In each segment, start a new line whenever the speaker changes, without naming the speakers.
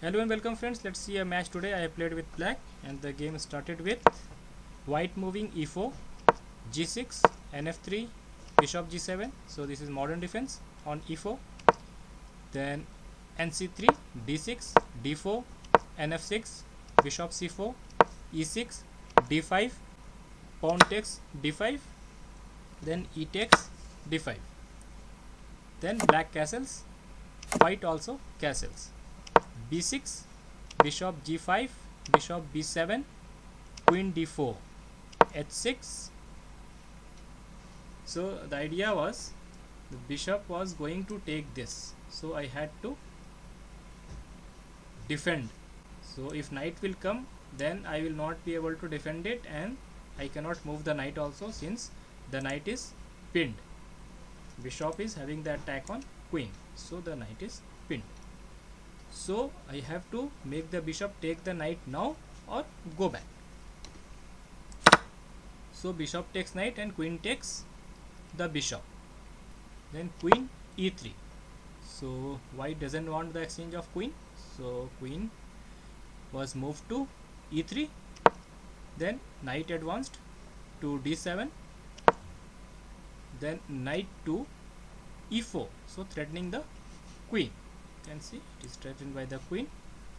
Hello and welcome friends, let's see a match today. I have played with black and the game started with white moving e4, g6, nf3, bishop g7. So this is modern defense on e4. Then nc3, d6, d4, nf6, bishop c4, e6, d5, pawn takes d5, then e takes d5. Then black castles, white also castles. b6, bishop g5, bishop b7, queen d4, h6. So the idea was the bishop was going to take this, so I had to defend. So if knight will come, then I will not be able to defend it, and I cannot move the knight also since the knight is pinned. Bishop is having the attack on queen, so the knight is pinned. So I have to make the bishop take the knight now or go back. So bishop takes knight and queen takes the bishop. Then queen e3. So white doesn't want the exchange of queen, so queen was moved to e3. Then knight advanced to d7. Then knight to e4, so threatening the queen. You can see it is threatened by the queen,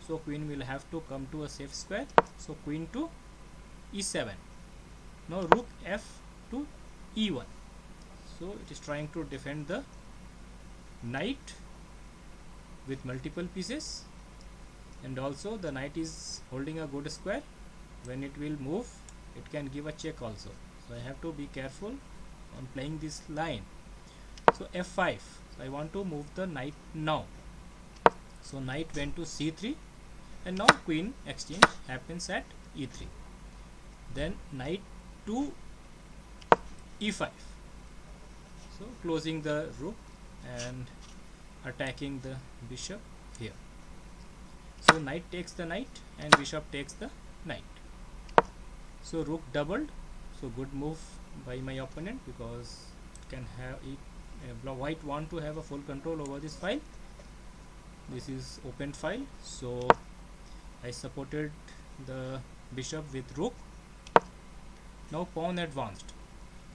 so queen will have to come to a safe square. So queen to e7. Now rook f to e1. So it is trying to defend the knight with multiple pieces, and also the knight is holding a good square. When it will move, it can give a check also, so I have to be careful on playing this line. So f5, so I want to move the knight now. So knight went to c3, and now queen exchange happens at e3. Then knight to e5, so closing the rook and attacking the bishop here. So knight takes the knight and bishop takes the knight. So rook doubled, so good move by my opponent, because it can have it, white want to have a full control over this file. This is open file, so I supported the bishop with rook. Now pawn advanced,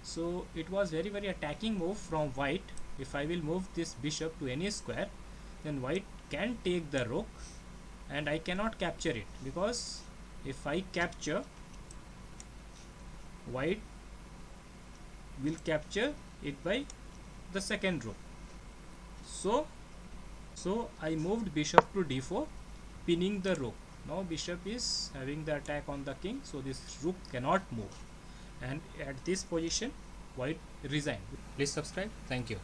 so it was very attacking move from white. If I will move this bishop to any square, then white can take the rook and I cannot capture it, because if I capture, white will capture it by the second rook. So I moved bishop to d4, pinning the rook. Now bishop is having the attack on the king, so this rook cannot move, and at this position white resigned. Please subscribe. Thank you.